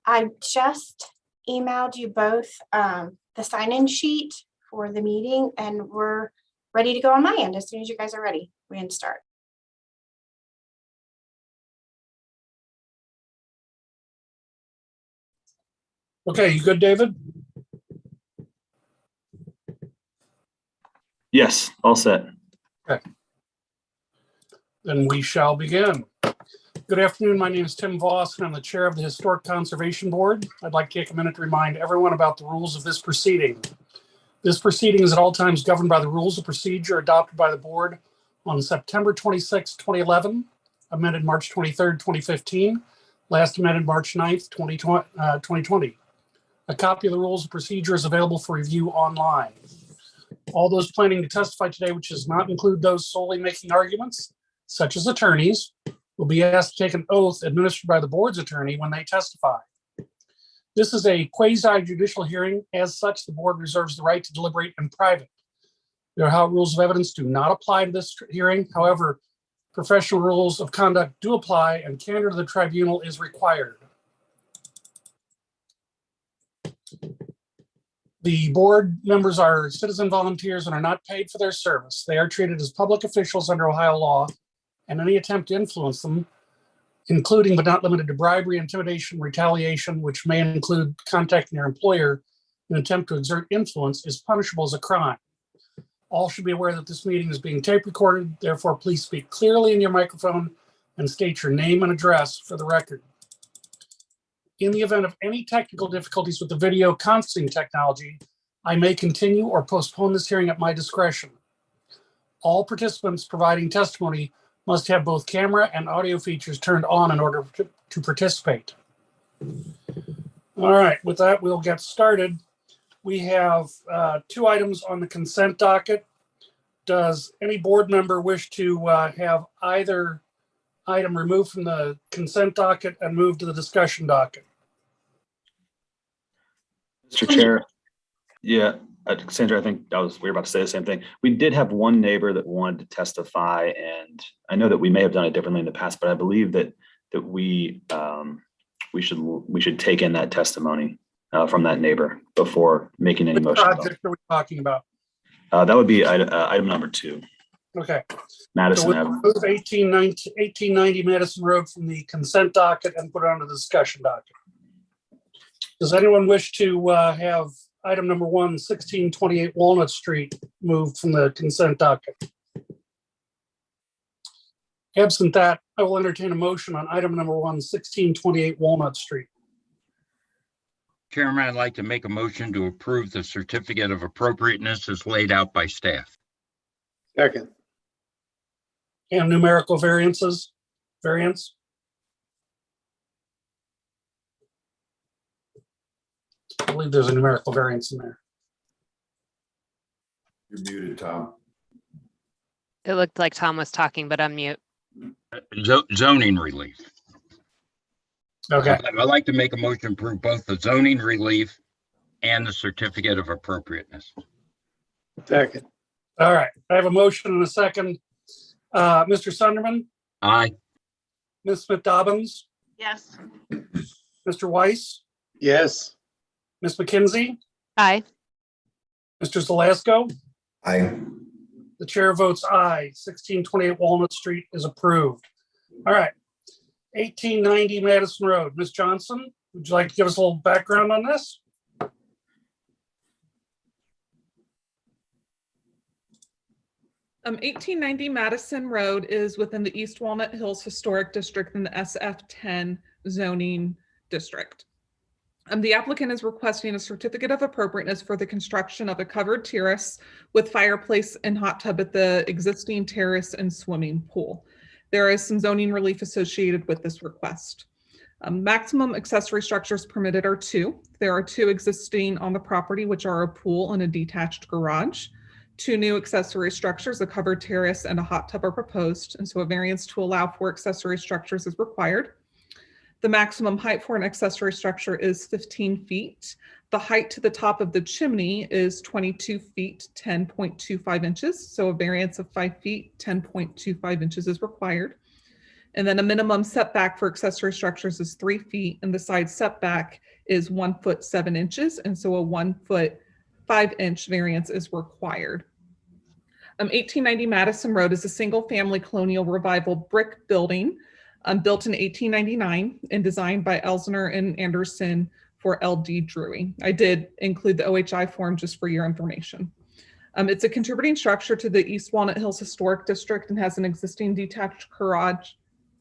I just emailed you both the sign-in sheet for the meeting, and we're ready to go on my end. As soon as you guys are ready, we can start. Okay, you good, David? Yes, all set. Okay. Then we shall begin. Good afternoon. My name is Tim Voss, and I'm the chair of the Historic Conservation Board. I'd like to take a minute to remind everyone about the rules of this proceeding. This proceeding is at all times governed by the rules of procedure adopted by the board on September 26, 2011, amended March 23, 2015, last amended March 9th, 2020. A copy of the rules of procedure is available for review online. All those planning to testify today, which does not include those solely making arguments, such as attorneys, will be asked to take an oath administered by the board's attorney when they testify. This is a quasi-judicial hearing. As such, the board reserves the right to deliberate in private. The Ohio rules of evidence do not apply to this hearing. However, professional rules of conduct do apply, and candor to the tribunal is required. The board members are citizen volunteers and are not paid for their service. They are treated as public officials under Ohio law, and any attempt to influence them, including but not limited to bribery, intimidation, retaliation, which may include contacting their employer in an attempt to exert influence, is punishable as a crime. All should be aware that this meeting is being tape recorded. Therefore, please speak clearly in your microphone and state your name and address for the record. In the event of any technical difficulties with the video conferencing technology, I may continue or postpone this hearing at my discretion. All participants providing testimony must have both camera and audio features turned on in order to participate. All right, with that, we'll get started. We have 2 items on the consent docket. Does any board member wish to have either item removed from the consent docket and moved to the discussion docket? Mr. Chair, yeah, Sandra, I think we were about to say the same thing. We did have one neighbor that wanted to testify, and I know that we may have done it differently in the past, but I believe that we should take in that testimony from that neighbor before making any motion. What project are we talking about? That would be item number 2. Okay. Madison So Avenue. we'll move 1890 Madison Road from the consent docket and put it onto the discussion docket. Does anyone wish to have item number 1, 1628 Walnut Street, moved from the consent docket? Absent that, I will entertain a motion on item number 1, 1628 Walnut Street. Chairman, I'd like to make a motion to approve the certificate of appropriateness as laid out by staff. Second. And numerical variance. I believe there's a numerical variance in there. You're muted, Tom. It looked like Tom was talking, but unmute. Zoning relief. Okay. I'd like to make a motion to approve both the zoning relief and the certificate of appropriateness. Second. All right. I have a motion and a second. Mr. Sunderman, Aye. Ms. Smith-Dobbins, Yes. Mr. Weiss, Yes. Ms. McKenzie, Aye. Mr. Zelasco. Aye. The chair votes aye. 1628 Walnut Street is approved. All right. 1890 Madison Road. Ms. Johnson, would you like to give us a little background on this? 1890 Madison Road is within the East Walnut Hills Historic District in the SF10 zoning district. The applicant is requesting a certificate of appropriateness for the construction of a covered terrace with fireplace and hot tub at the existing terrace and swimming pool. There is some zoning relief associated with this request. Maximum accessory structures permitted are 2. There are 2 existing on the property, which are a pool and a detached garage. 2 new accessory structures, a covered terrace and a hot tub, are proposed, and so a variance to allow for accessory structures is required. The maximum height for an accessory structure is 15 feet. The height to the top of the chimney is 22 feet, 10.25 inches. So a variance of 5 feet, 10.25 inches is required. And then a minimum setback for accessory structures is 3 feet, and the side setback is 1 foot 7 inches. And so a 1 foot 5 inch variance is required. 1890 Madison Road is a single family colonial revival brick building built in 1899 and designed by Elsner and Anderson for LD Drury. I did include the OHI form just for your information. It's a contributing structure to the East Walnut Hills Historic District and has an existing detached garage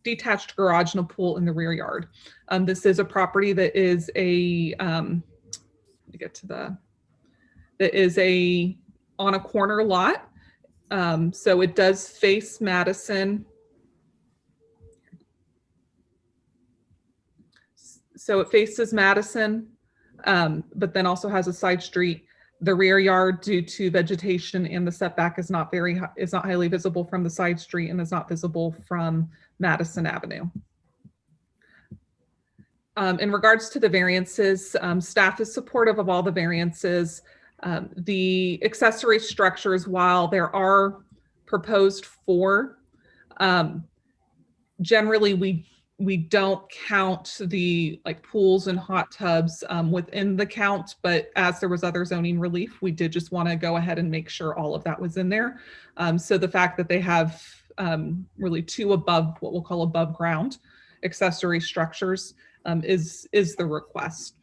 and a pool in the rear yard. This is a property that is on a corner lot. So it does face Madison. So it faces Madison, but then also has a side street. The rear yard, due to vegetation and the setback, is not highly visible from the side street and is not visible from Madison Avenue. In regards to the variances, staff is supportive of all the variances. The accessory structures, while there are proposed 4, generally we don't count the pools and hot tubs within the count, but as there was other zoning relief, we did just want to go ahead and make sure all of that was in there. So the fact that they have really 2 above, what we'll call above ground accessory structures is the request.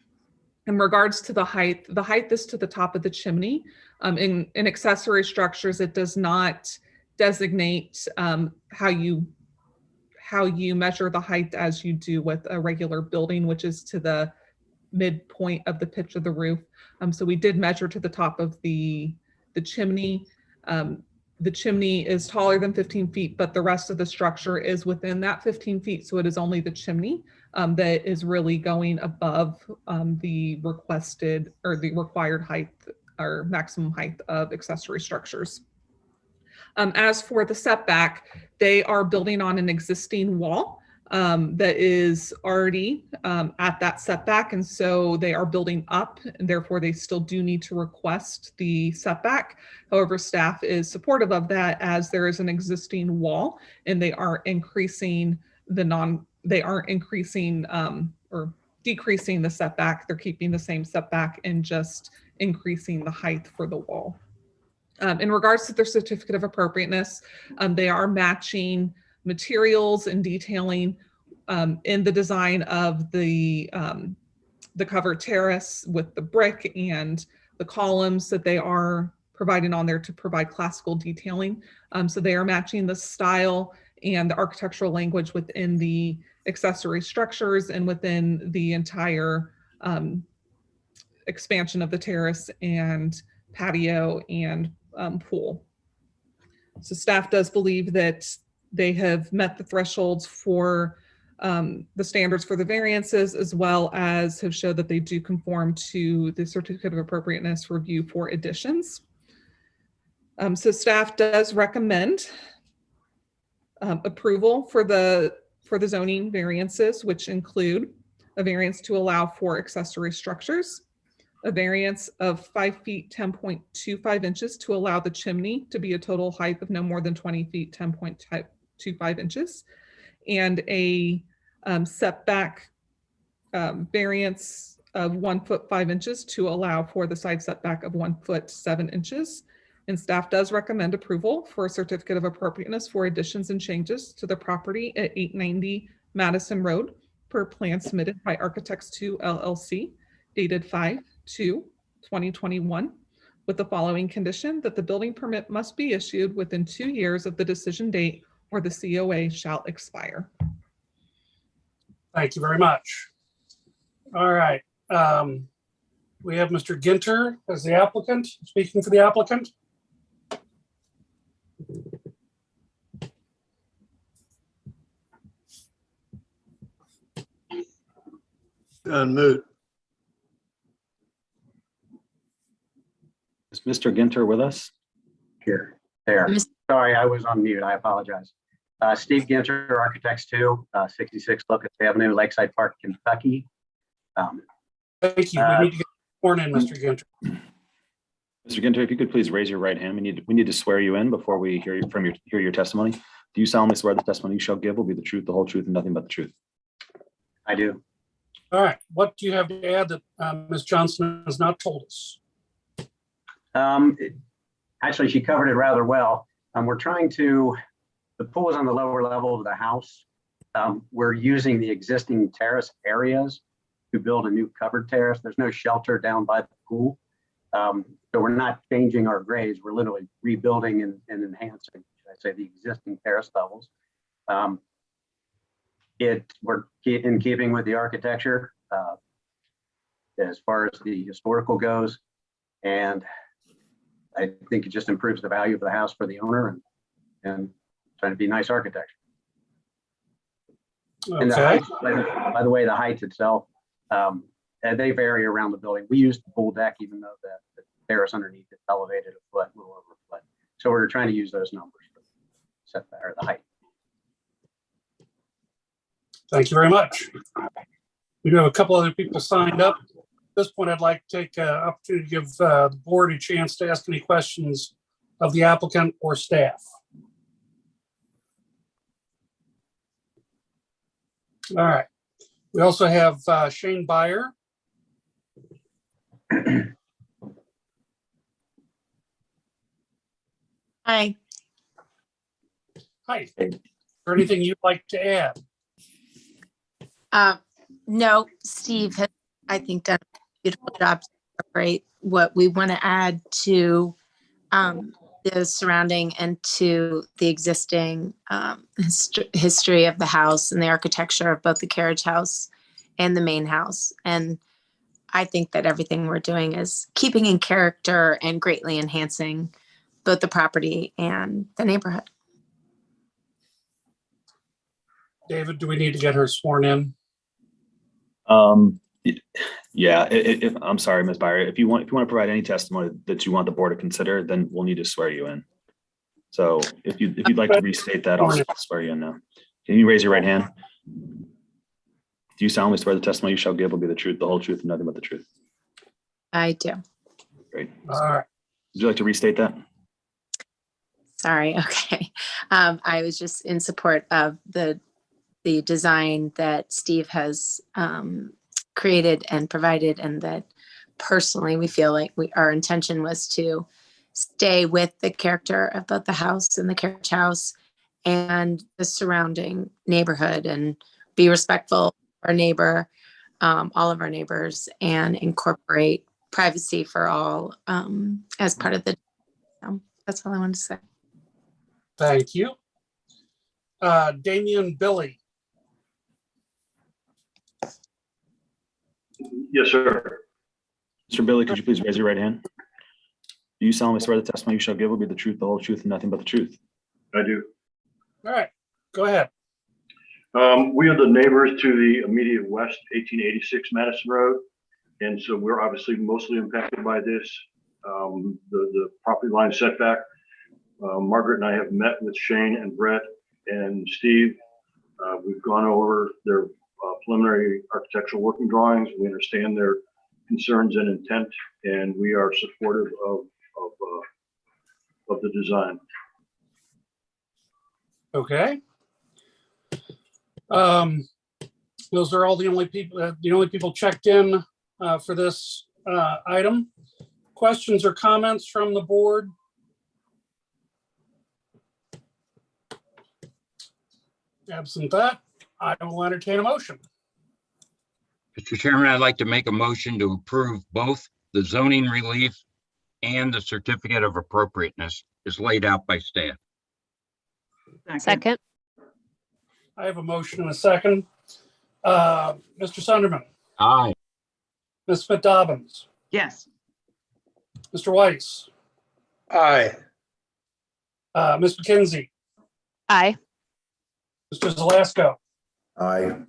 In regards to the height is to the top of the chimney. In accessory structures, it does not designate how you measure the height as you do with a regular building, which is to the midpoint of the pitch of the roof. So we did measure to the top of the chimney. The chimney is taller than 15 feet, but the rest of the structure is within that 15 feet. So it is only the chimney that is really going above the requested or the required height or maximum height of accessory structures. As for the setback, they are building on an existing wall that is already at that setback. And so they are building up, and therefore they still do need to request the setback. However, staff is supportive of that as there is an existing wall and they aren't increasing or decreasing the setback. They're keeping the same setback and just increasing the height for the wall. In regards to their certificate of appropriateness, they are matching materials and detailing in the design of the covered terrace with the brick and the columns that they are providing on there to provide classical detailing. So they are matching the style and the architectural language within the accessory structures and within the entire expansion of the terrace and patio and pool. So staff does believe that they have met the thresholds for the standards for the variances, as well as have showed that they do conform to the certificate of appropriateness review for additions. So staff does recommend approval for the zoning variances, which include a variance to allow for accessory structures, a variance of 5 feet, 10.25 inches to allow the chimney to be a total height of no more than 20 feet, 10.25 inches, and a setback variance of 1 foot 5 inches to allow for the side setback of 1 foot 7 inches. And staff does recommend approval for a certificate of appropriateness for additions and changes to the property at 890 Madison Road per plan submitted by Architects 2 LLC, dated 5/2/2021, with the following condition: that the building permit must be issued within 2 years of the decision date or the COA shall expire. Thank you very much. All right. We have Mr. Ginter as the applicant, speaking for the applicant. Unmute. Is Mr. Ginter with us? Here, there. Sorry, I was on mute. I apologize. Steve Ginter, Architects 2, 66 Locust Avenue, Lakeside Park, Kentucky. Uh, Thank you. We need to get sworn in, Mr. Ginter. Mr. Ginter, if you could please raise your right hand. We need to swear you in before we hear your testimony. Do you solemnly swear the testimony you shall give will be the truth, the whole truth, and nothing but the truth? I do. All right, what do you have to add that Ms. Johnson has not told us? Actually, she covered it rather well. We're trying to, the pool is on the lower level of the house. We're using the existing terrace areas to build a new covered terrace. There's no shelter down by the pool. So we're not changing our grades. We're literally rebuilding and enhancing, should I say, the existing terrace levels. We're in keeping with the architecture as far as the historical goes. And I think it just improves the value of the house for the owner and trying to be nice architecture. And the Okay, height, by the way, the height itself, they vary around the building. We use the pool deck, even though the terrace underneath is elevated a foot, a little over a foot. So we're trying to use those numbers for setback or the height. thank you very much. We do have a couple other people signed up. At this point, I'd like to take an opportunity to give the board a chance to ask any questions of the applicant or staff. All right. We also have Shane Byer. Hi. Hi. Is there anything you'd like to add? No, Steve has, I think, done a beautiful job to incorporate what we want to add to the surrounding and to the existing history of the house and the architecture of both the carriage house and the main house. And I think that everything we're doing is keeping in character and greatly enhancing both the property and the neighborhood. David, do we need to get her sworn in? Yeah, I'm sorry, Ms. Byer. If you want to provide any testimony that you want the board to consider, then we'll need to swear you in. So if you'd like to restate that, I'll swear you in now. Can you raise your right hand? Do you solemnly swear the testimony you shall give will be the truth, the whole truth, and nothing but the truth? I do. Great. All right. Would you like to restate that? Sorry. Okay. I was just in support of the design that Steve has created and provided, and that personally we feel like our intention was to stay with the character of both the house and the carriage house and the surrounding neighborhood, and be respectful of our neighbor, all of our neighbors, and incorporate privacy for all as part of the. That's all I wanted to say. Thank you. Damian Billy. Yes, sir. Mr. Billy, could you please raise your right hand? Do you solemnly swear the testimony you shall give will be the truth, the whole truth, and nothing but the truth? I do. All right, go ahead. We are the neighbors to the immediate west, 1886 Madison Road. And so we're obviously mostly impacted by this, the property line setback. Margaret and I have met with Shane and Brett and Steve. We've gone over their preliminary architectural working drawings. We understand their concerns and intent, and we are supportive of the design. Okay. Those are all the only people checked in for this item. Questions or comments from the board? Absent that, I will entertain a motion. Mr. Chairman, I'd like to make a motion to approve both the zoning relief and the certificate of appropriateness as laid out by staff. Second. I have a motion and a second. Mr. Sunderman, Aye. Ms. Smith-Dobbins, Yes. Mr. Weiss, Aye. Ms. McKenzie, Aye. Mr. Zelasco. Aye.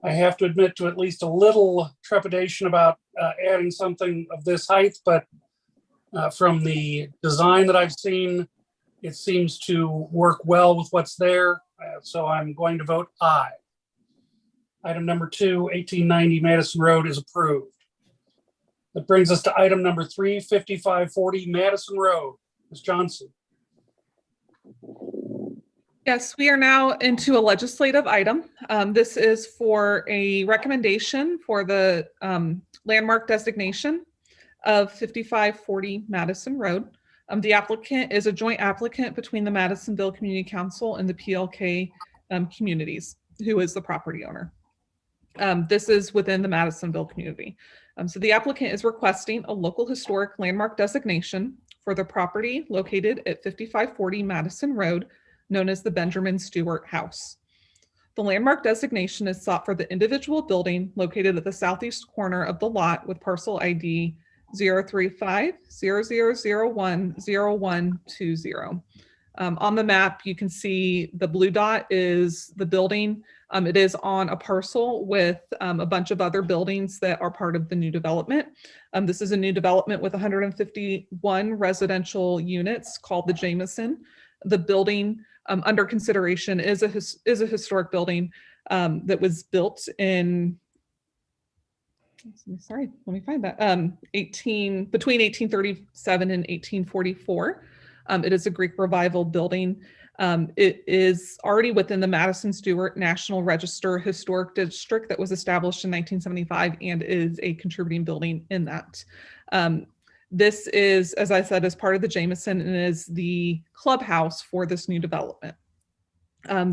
I have to admit to at least a little trepidation about adding something of this height, but from the design that I've seen, it seems to work well with what's there. So I'm going to vote aye. Item number 2, 1890 Madison Road is approved. That brings us to item number 3, 5540 Madison Road. Ms. Johnson. Yes, we are now into a legislative item. This is for a recommendation for the landmark designation of 5540 Madison Road. The applicant is a joint applicant between the Madisonville Community Council and the PLK communities, who is the property owner. This is within the Madisonville community. So the applicant is requesting a local historic landmark designation for the property located at 5540 Madison Road, known as the Benjamin Stewart House. The landmark designation is sought for the individual building located at the southeast corner of the lot with parcel ID 035-0001-0120. On the map, you can see the blue dot is the building. It is on a parcel with a bunch of other buildings that are part of the new development. This is a new development with 151 residential units called the Jameson. The building under consideration is a historic building that was built in, sorry, let me find that, between 1837 and 1844. It is a Greek Revival building. It is already within the Madison Stewart National Register Historic District that was established in 1975 and is a contributing building in that. This is, as I said, as part of the Jameson and is the clubhouse for this new development.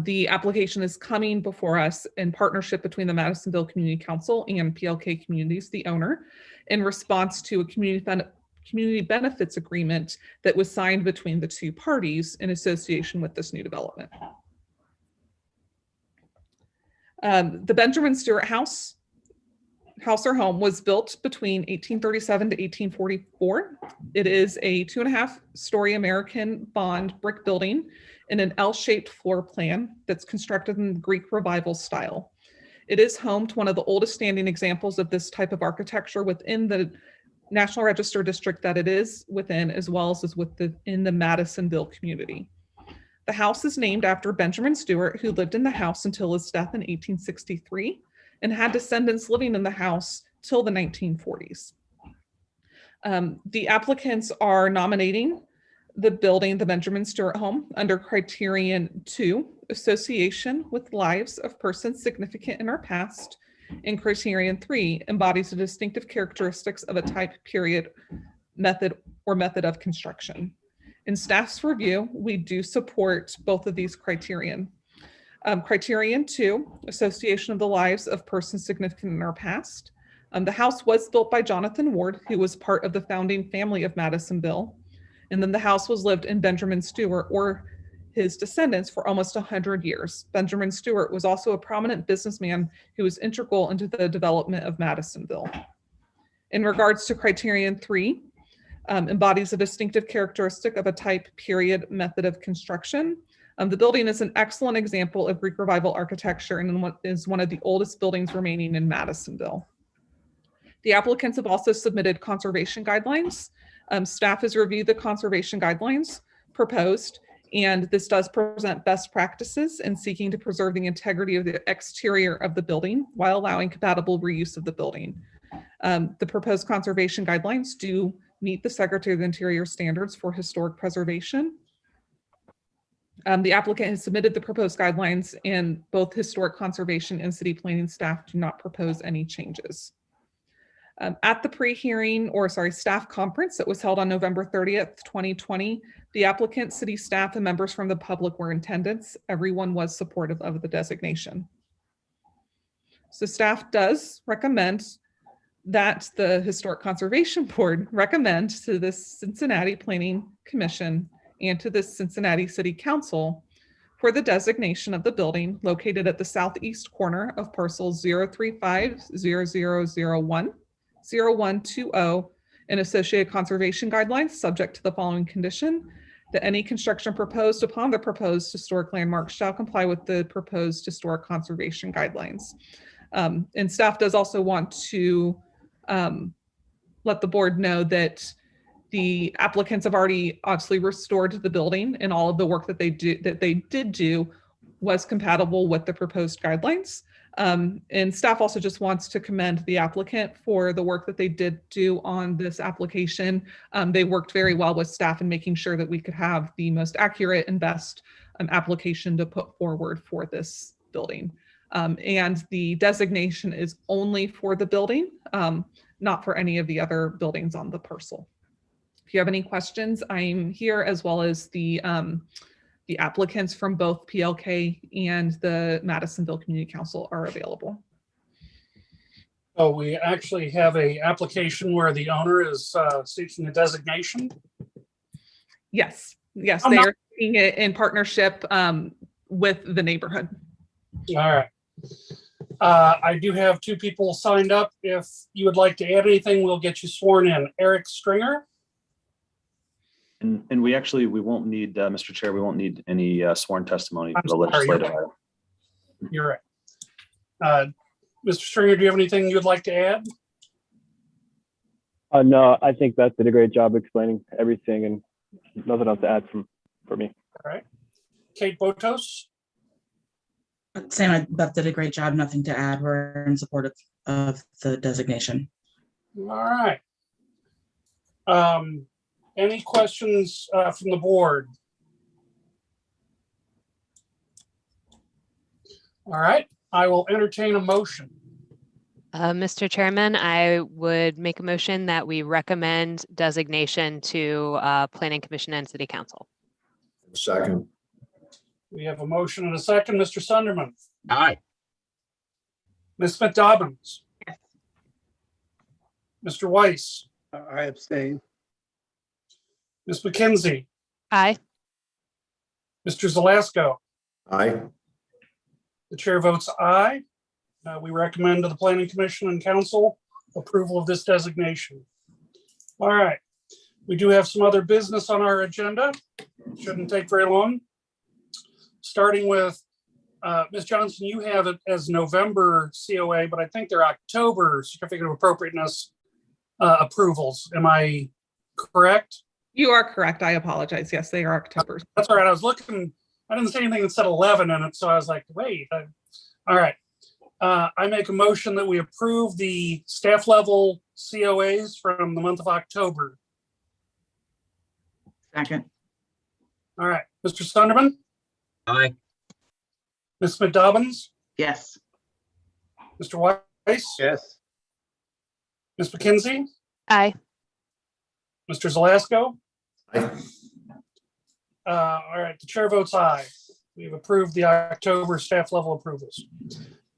The application is coming before us in partnership between the Madisonville Community Council and PLK Communities, the owner, in response to a community benefits agreement that was signed between the two parties in association with this new development. The Benjamin Stewart House or home was built between 1837 to 1844. It is a 2.5-story American bond brick building in an L-shaped floor plan that's constructed in the Greek Revival style. It is home to one of the oldest standing examples of this type of architecture within the National Register district that it is within, as well as within the Madisonville community. The house is named after Benjamin Stewart, who lived in the house until his death in 1863 and had descendants living in the house till the 1940s. The applicants are nominating the building, the Benjamin Stewart home, under Criterion 2, association with lives of persons significant in our past, and Criterion 3, embodies the distinctive characteristics of a type, period, method, or method of construction. In staff's review, we do support both of these criterion. Criterion 2, association of the lives of persons significant in our past. The house was built by Jonathan Ward, who was part of the founding family of Madisonville. And then the house was lived in Benjamin Stewart or his descendants for almost 100 years. Benjamin Stewart was also a prominent businessman who was integral into the development of Madisonville. In regards to Criterion 3, embodies a distinctive characteristic of a type, period, method of construction. The building is an excellent example of Greek Revival architecture and is one of the oldest buildings remaining in Madisonville. The applicants have also submitted conservation guidelines. Staff has reviewed the conservation guidelines proposed, and this does present best practices in seeking to preserve the integrity of the exterior of the building while allowing compatible reuse of the building. The proposed conservation guidelines do meet the Secretary of the Interior standards for historic preservation. The applicant has submitted the proposed guidelines, and both historic conservation and city planning staff do not propose any changes. At the staff conference that was held on November 30th, 2020, the applicant, city staff, and members from the public were in attendance. Everyone was supportive of the designation. So staff does recommend that the Historic Conservation Board recommend to the Cincinnati Planning Commission and to the Cincinnati City Council for the designation of the building located at the southeast corner of parcels 035-0001, 0120, and associated conservation guidelines, subject to the following condition: that any construction proposed upon the proposed historic landmark shall comply with the proposed historic conservation guidelines. And staff does also want to let the board know that the applicants have already obviously restored the building, and all of the work that they did do was compatible with the proposed guidelines. And staff also just wants to commend the applicant for the work that they did do on this application. They worked very well with staff in making sure that we could have the most accurate and best application to put forward for this building. And the designation is only for the building, not for any of the other buildings on the parcel. If you have any questions, I'm here, as well as the applicants from both PLK and the Madisonville Community Council are available. So we actually have a application where the owner is seeking a designation. Yes, yes, I'm they not- are doing it in partnership with the neighborhood. All right. I do have 2 people signed up. If you would like to add anything, we'll get you sworn in. Eric Stringer. And we actually, we won't need, Mr. Chair, we won't need any sworn testimony for I'm the sorry, legislative item. You're right. Mr. Stringer, do you have anything you'd like to add? No, I think Beth did a great job explaining everything, and nothing else to add for me. All right. Kate Botos. Same, Beth did a great job. Nothing to add. We're in support of the designation. All right. Any questions from the board? All right, I will entertain a motion. Mr. Chairman, I would make a motion that we recommend designation to Planning Commission and City Council. Second. We have a motion and a second. Mr. Sunderman, Aye. Ms. Smith Dobbins. Mr. Weiss, I abstain. Ms. McKenzie, Aye. Mr. Zelasco. Aye. The chair votes aye. We recommend to the Planning Commission and Council approval of this designation. All right, we do have some other business on our agenda. Shouldn't take very long. Starting with Ms. Johnson, you have it as November COA, but I think they're October certificate of appropriateness approvals. Am I correct? You are correct. I apologize. Yes, they are October. That's all right. I was looking, I didn't see anything that said 11 in it, so I was like, wait. All right. I make a motion that we approve the staff level COAs from the month of October. Second. All right, Mr. Sunderman, Aye. Ms. Smith Dobbins, Yes. Mr. Weiss, Yes. Ms. McKenzie, Aye. Mr. Zelasco. Aye. All right, the chair votes aye. We've approved the October staff level approvals.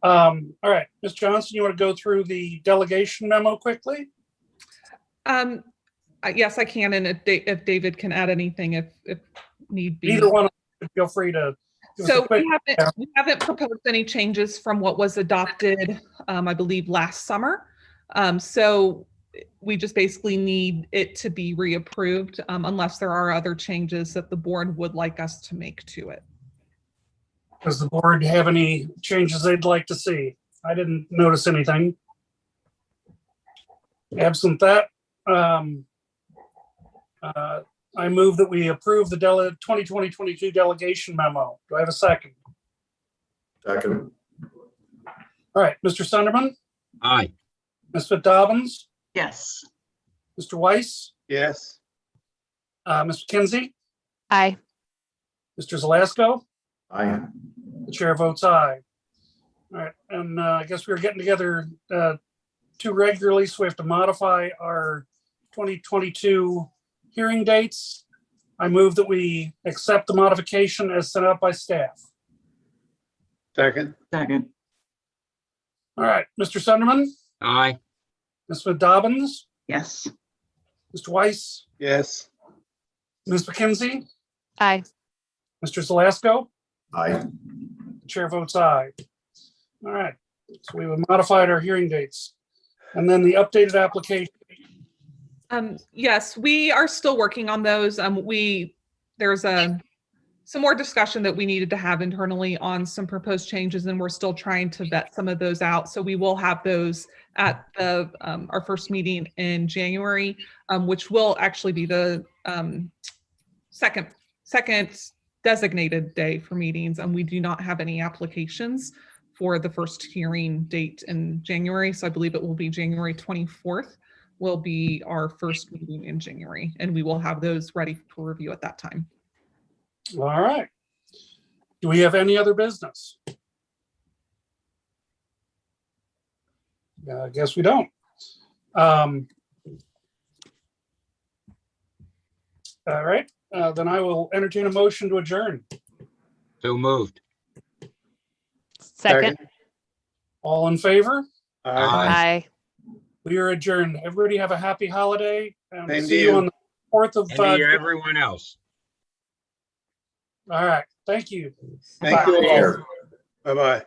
All right, Ms. Johnson, you want to go through the delegation memo quickly? Yes, I can. And if David can add anything, if need be. Either one, feel free to. give us a So quick- we haven't proposed any changes from what was adopted, I believe, last summer. So we just basically need it to be reapproved unless there are other changes that the board would like us to make to it. Does the board have any changes they'd like to see? I didn't notice anything. Absent that, I move that we approve the 2020-22 delegation memo. Do I have a second? Second. All right, Mr. Sunderman, Aye. Ms. Smith Dobbins, Yes. Mr. Weiss, Yes. Ms. McKenzie, Aye. Mr. Zelasco. Aye. The chair votes aye. All right, and I guess we're getting together too regularly, so we have to modify our 2022 hearing dates. I move that we accept the modification as sent out by staff. Second. Second. All right, Mr. Sunderman, Aye. Ms. Smith Dobbins, Yes. Mr. Weiss, Yes. Ms. McKenzie, Aye. Mr. Zelasco. Aye. The chair votes aye. All right, so we have modified our hearing dates. And then the updated application. Yes, we are still working on those. There's some more discussion that we needed to have internally on some proposed changes, and we're still trying to vet some of those out. So we will have those at our first meeting in January, which will actually be the second designated day for meetings. And we do not have any applications for the first hearing date in January. So I believe it will be January 24th will be our first meeting in January, and we will have those ready for review at that time. All right. Do we have any other business? I guess we don't. All right, then I will entertain a motion to adjourn. So moved. Second. All in favor? Aye. We are adjourned. Everybody have a happy holiday and Same to see you you. on the 4th of. And to everyone else. All right, thank you. Thank you all. Bye-bye.